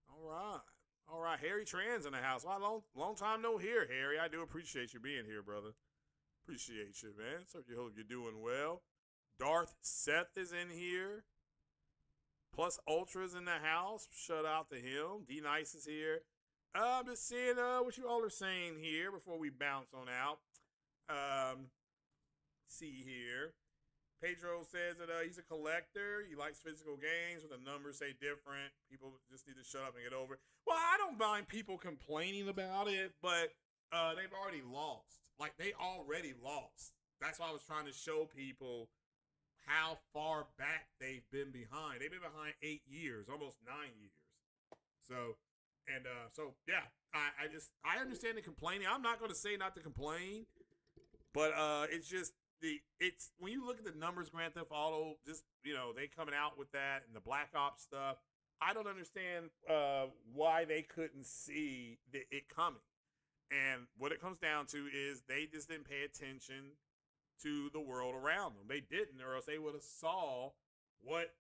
All right. Harry Tran's in the house. Well, long time no here, Harry. I do appreciate you being here, brother. Appreciate you, man. So you hope you're doing well. Darth Seth is in here. Plus Ultra's in the house. Shout out to him. D Nice is here. I'm just seeing what you all are saying here before we bounce on out. See here. Pedro says that he's a collector. He likes physical games where the numbers say different. People just need to shut up and get over it. Well, I don't mind people complaining about it, but they've already lost. Like, they already lost. That's why I was trying to show people how far back they've been behind. They've been behind 8 years, almost 9 years. So yeah, I understand the complaining. I'm not going to say not to complain, but it's just it's when you look at the numbers, Grand Theft Auto, just they coming out with that and the Black Ops stuff. I don't understand why they couldn't see it coming. And what it comes down to is they just didn't pay attention to the world around them. They didn't, or else they would have saw what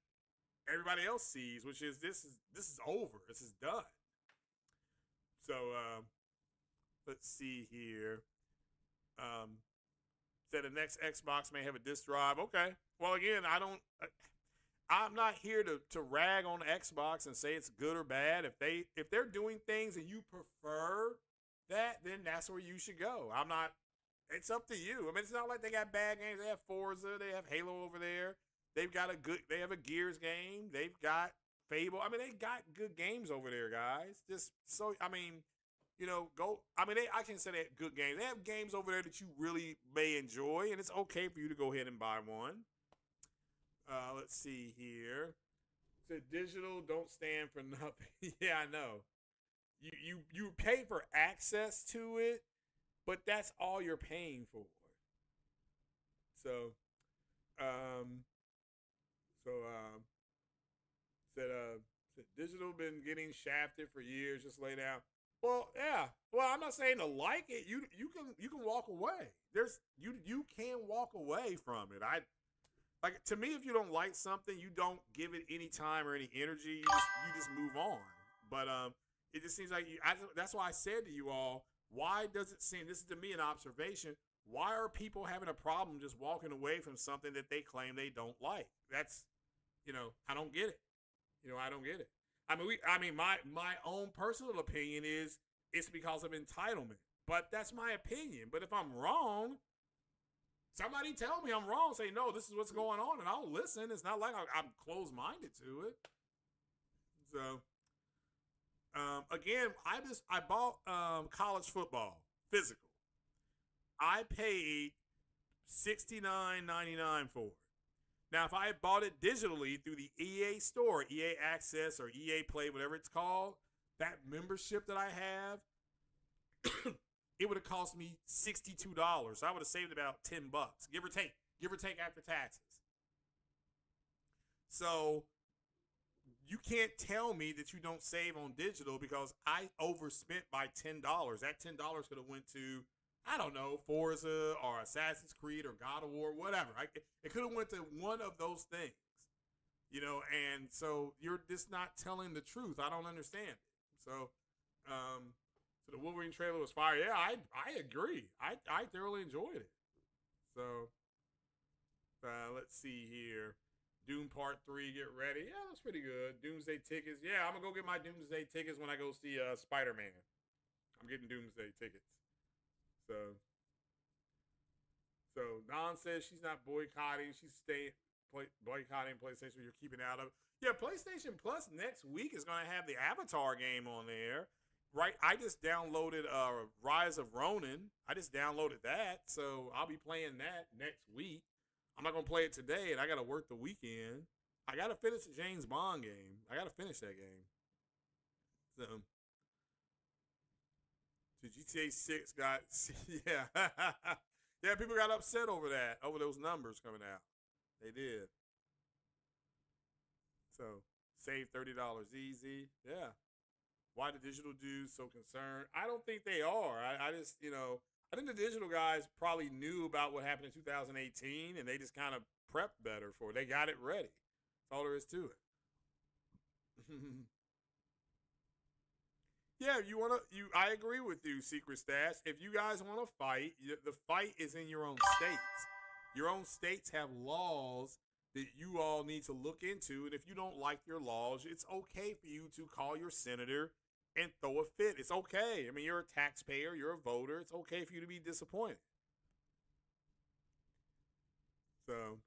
everybody else sees, which is this is over. This is done. So let's see here. Said the next Xbox may have a disk drive. Okay. Well, again, I'm not here to rag on Xbox and say it's good or bad. If they're doing things and you prefer that, then that's where you should go. I'm not. It's up to you. I mean, it's not like they got bad games. They have Forza. They have Halo over there. They have a Gears game. They've got Fable. I mean, they got good games over there, guys. Just so, I mean, go. I mean, I can say they have good games. They have games over there that you really may enjoy, and it's okay for you to go ahead and buy one. Let's see here. So digital don't stand for nothing. Yeah, I know. You pay for access to it, but that's all you're paying for. So, said digital been getting shafted for years. Just lay down. Well, yeah. Well, I'm not saying to like it. You can walk away. You can walk away from it. Like, to me, if you don't like something, you don't give it any time or any energy. You just move on. But it just seems like that's why I said to you all, why does it seem, this is to me an observation, why are people having a problem just walking away from something that they claim they don't like? That's, I don't get it. I don't get it. I mean, my own personal opinion is it's because of entitlement. but that's my opinion. But if I'm wrong, somebody tell me I'm wrong. Say, no, this is what's going on, and I'll listen. It's not like I'm closed-minded to it. So, again, I bought college football physical. I paid $69.99 for it. Now, if I had bought it digitally through the EA store, EA Access or EA Play, whatever it's called, that membership that I have, it would have cost me $62. So I would have saved about $10, give or take after taxes. So you can't tell me that you don't save on digital because I overspent by $10. That $10 could have went to, I don't know, Forza or Assassin's Creed or God of War, whatever. It could have went to one of those things, you know. And so you're just not telling the truth. I don't understand it. So, so the Wolverine trailer was fire. Yeah, I agree. I thoroughly enjoyed it. So, let's see here. Doom Part 3, get ready. Yeah, that's pretty good. Doomsday tickets. Yeah, I'm going to go get my Doomsday tickets when I go see Spider-Man. I'm getting Doomsday tickets. So Don says she's not boycotting. She's boycotting PlayStation. You're keeping out of it. Yeah, PlayStation Plus next week is going to have the Avatar game on there. Right, I just downloaded Rise of Ronin. I just downloaded that, so I'll be playing that next week. I'm not going to play it today, and I got to work the weekend. I got to finish the James Bond game. I got to finish that game. So GTA 6 got, yeah. Yeah, people got upset over that, over those numbers coming out. They did. So, save $30 easy. Yeah. Why the digital dudes so concerned? I don't think they are. I just, you know, I think the digital guys probably knew about what happened in 2018, and they just kind of prepped better for it. They got it ready. That's all there is to it. Yeah, I agree with you, Secret Stash. If you guys want to fight, the fight is in your own states. Your own states have laws that you all need to look into, and if you don't like your laws, it's okay for you to call your senator and throw a fit. It's okay. I mean, you're a taxpayer, you're a voter. It's okay for you to be disappointed. So,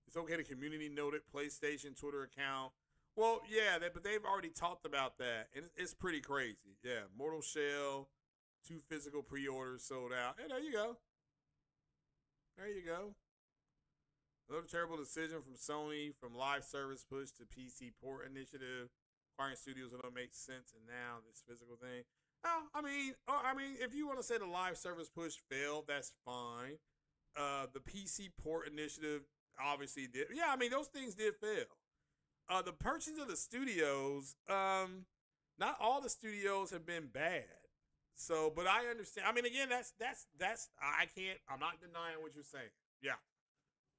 it's okay to community note it, PlayStation Twitter account. Well, yeah, but they've already talked about that, and it's pretty crazy. Yeah, Mortal Shell, 2 physical pre-orders sold out. And there you go. There you go. Another terrible decision from Sony, from live service push to PC port initiative. Acquiring studios that don't make sense, and now this physical thing. Oh, I mean, if you want to say the live service push failed, that's fine. The PC port initiative obviously did. Yeah, I mean, those things did fail. The purchase of the studios, not all the studios have been bad. So, but I understand. I mean, again, that's I'm not denying what you're saying. Yeah.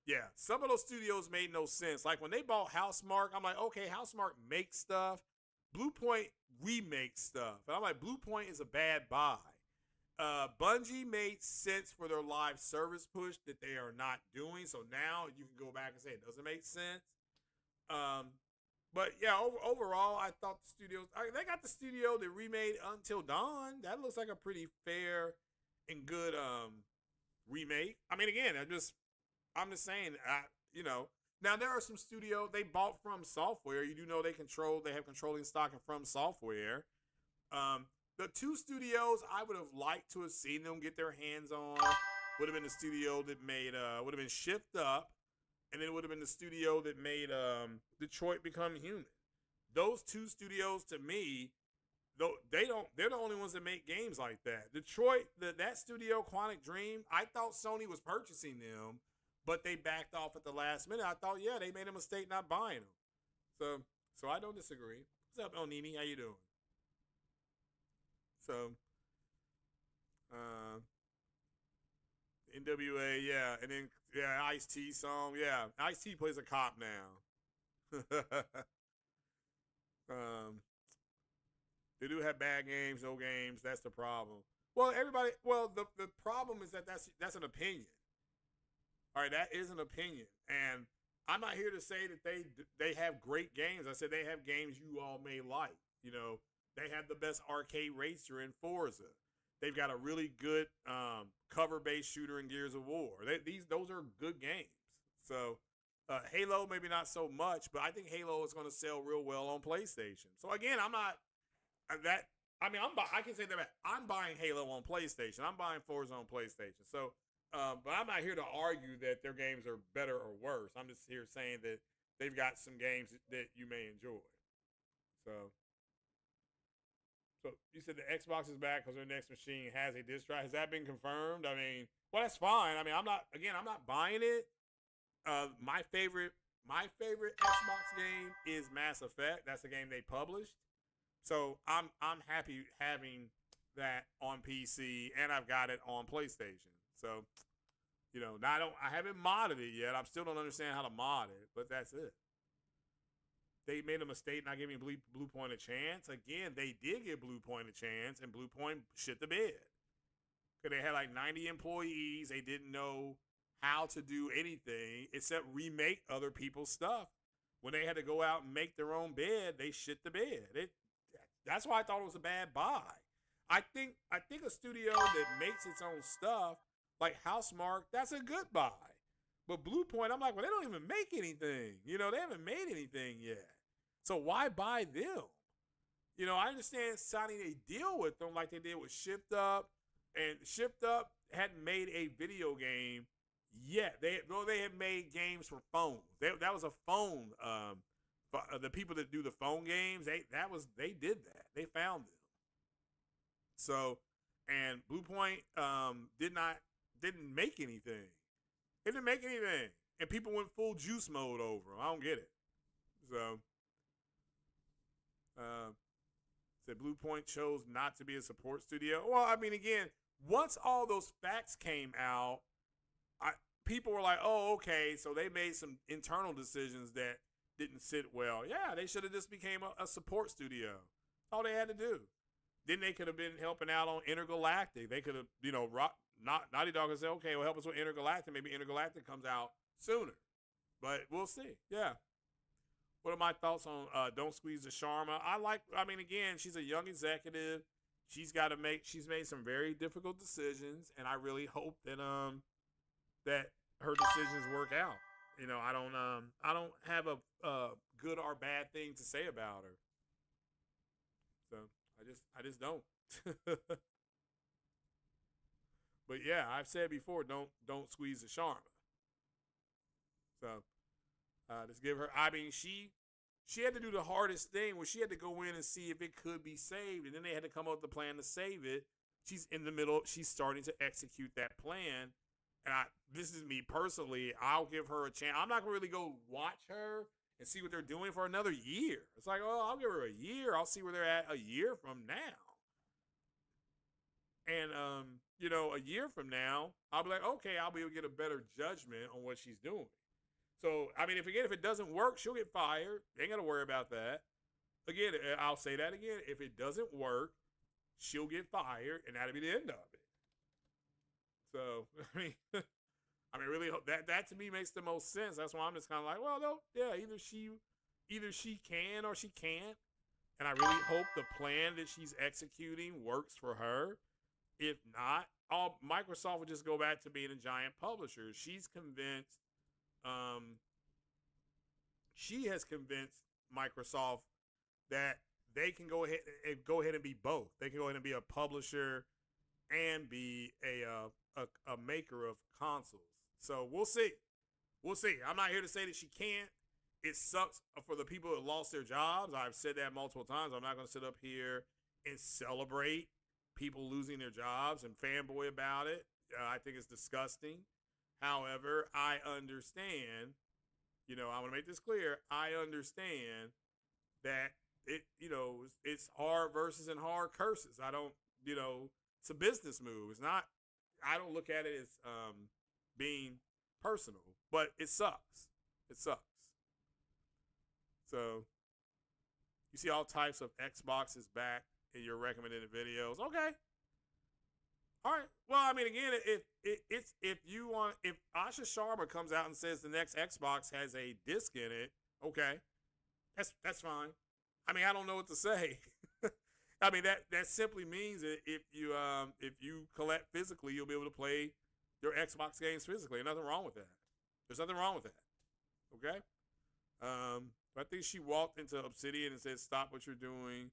Yeah. Some of those studios made no sense. Like when they bought Housemarque, I'm like, okay, Housemarque makes stuff. Bluepoint remakes stuff. And I'm like, Bluepoint is a bad buy. Bungie made sense for their live service push that they are not doing. So now you can go back and say it doesn't make sense. But yeah, overall, I thought the studios, they got the studio that remade Until Dawn. That looks like a pretty fair and good remake. I mean, again, I'm just saying, you know, now there are some studios they bought From Software. You do know they have controlling stock in From Software. The 2 studios I would have liked to have seen them get their hands on would have been the studio that made, would have been Shift Up. And it would have been the studio that made Detroit Become Human. Those 2 studios, to me, they're the only ones that make games like that. Detroit, that studio, Quantic Dream, I thought Sony was purchasing them, but they backed off at the last minute. I thought, yeah, they made a mistake not buying them. So I don't disagree. What's up, Onini? How you doing? So, NWA, yeah, and then Ice-T song, yeah. Ice-T plays a cop now. They do have bad games, no games. That's the problem. Well, the problem is that's an opinion. All right, that is an opinion, and I'm not here to say that they have great games. I said they have games you all may like. You know, they have the best arcade racer in Forza. They've got a really good cover-based shooter in Gears of War. Those are good games. So Halo maybe not so much, but I think Halo is going to sell real well on PlayStation. So again, I'm not that. I mean, I can say that I'm buying Halo on PlayStation. I'm buying Forza on PlayStation. So, but I'm not here to argue that their games are better or worse. I'm just here saying that they've got some games that you may enjoy. So you said the Xbox is back because their next machine has a disc drive. Has that been confirmed? I mean, well, that's fine. I mean, I'm not buying it. My favorite Xbox game is Mass Effect. That's the game they published. So I'm happy having that on PC, and I've got it on PlayStation. So, I haven't modded it yet. I still don't understand how to mod it, but that's it. They made a mistake not giving Blue Point a chance. Again, they did give Blue Point a chance, and Blue Point shit the bed. Because they had like 90 employees. They didn't know how to do anything except remake other people's stuff. When they had to go out and make their own bed, they shit the bed. That's why I thought it was a bad buy. I think a studio that makes its own stuff, like Housemarque, that's a good buy. But Blue Point, I'm like, well, they don't even make anything. They haven't made anything yet. So why buy them? I understand signing a deal with them like they did with Shift Up. And Shift Up hadn't made a video game yet. They had made games for phones. That was a phone. The people that do the phone games, they did that. They found them. So, and Blue Point didn't make anything. It didn't make anything. And people went full juice mode over them. I don't get it. So, said Blue Point chose not to be a support studio. Well, I mean, again, once all those facts came out, people were like, oh, okay, so they made some internal decisions that didn't sit well. Yeah, they should have just became a support studio. All they had to do. Then they could have been helping out on Intergalactic. They could have, Naughty Dog could say, okay, well, help us with Intergalactic. Maybe Intergalactic comes out sooner. But we'll see. Yeah. What are my thoughts on Don't Squeeze the Sharma? Again, she's a young executive. She's made some very difficult decisions, and I really hope that that her decisions work out. I don't have a good or bad thing to say about her. So I just don't. But yeah, I've said before, don't squeeze the Sharma. So just give her. I mean, she had to do the hardest thing where she had to go in and see if it could be saved, and then they had to come up with a plan to save it. She's in the middle. She's starting to execute that plan. And this is me personally. I'll give her a chance. I'm not going to really go watch her and see what they're doing for another year. It's like, oh, I'll give her a year. I'll see where they're at a year from now. And, a year from now, I'll be like, okay, I'll be able to get a better judgment on what she's doing. So, I mean, if it doesn't work, she'll get fired. Ain't got to worry about that. Again, I'll say that again. If it doesn't work, she'll get fired, and that'll be the end of it. So, I mean, really, that to me makes the most sense. That's why I'm just kind of like, well, no, yeah, either she can or she can't. And I really hope the plan that she's executing works for her. If not, Microsoft will just go back to being a giant publisher. She's convinced, she has convinced Microsoft that they can go ahead and be both. They can go ahead and be a publisher and be a maker of consoles. So we'll see. We'll see. I'm not here to say that she can't. It sucks for the people that lost their jobs. I've said that multiple times. I'm not going to sit up here and celebrate people losing their jobs and fanboy about it. I think it's disgusting. However, I understand, I want to make this clear. I understand that it's hard versus and hard curses. I don't, it's a business move. It's not, I don't look at it as being personal, but it sucks. It sucks. So you see all types of Xboxes back in your recommended videos. Okay. All right. Well, I mean, again, if Asha Sharma comes out and says the next Xbox has a disc in it, okay, that's fine. I mean, I don't know what to say. I mean, that simply means that if you collect physically, you'll be able to play your Xbox games physically. Nothing wrong with that. There's nothing wrong with that. Okay. I think she walked into Obsidian and said, "Stop what you're doing.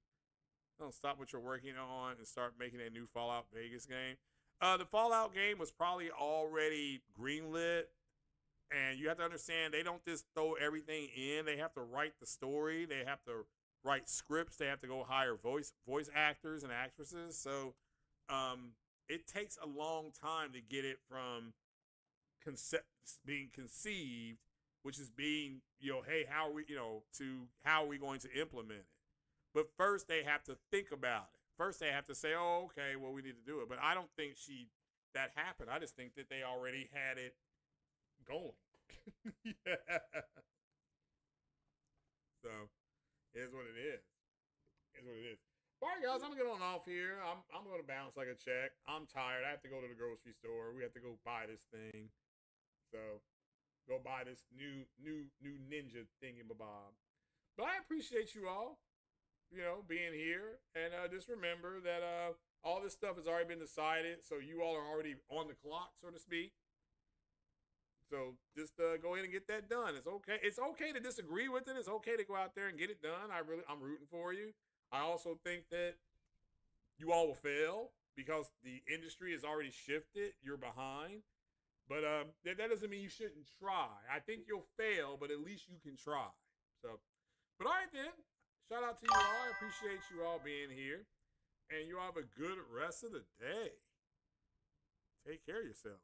Don't stop what you're working on and start making a new Fallout Vegas game." The Fallout game was probably already greenlit, and you have to understand they don't just throw everything in. They have to write the story. They have to write scripts. They have to go hire voice actors and actresses. So it takes a long time to get it from being conceived, which is being, hey, how are we, to how are we going to implement it? But first they have to think about it. First they have to say, oh, okay, well, we need to do it. But I don't think that happened. I just think that they already had it going. Yeah. So it's what it is. It's what it is. All right, guys, I'm gonna get on off here. I'm gonna bounce like a check. I'm tired. I have to go to the grocery store. We have to go buy this thing. So go buy this new ninja thingy-mabob. But I appreciate you all, being here. And just remember that all this stuff has already been decided. So you all are already on the clock, so to speak. So just go in and get that done. It's okay. It's okay to disagree with it. It's okay to go out there and get it done. I'm rooting for you. I also think that you all will fail because the industry has already shifted. You're behind. But that doesn't mean you shouldn't try. I think you'll fail, but at least you can try. So, but all right then. Shout out to you all. I appreciate you all being here. And you all have a good rest of the day. Take care of yourself.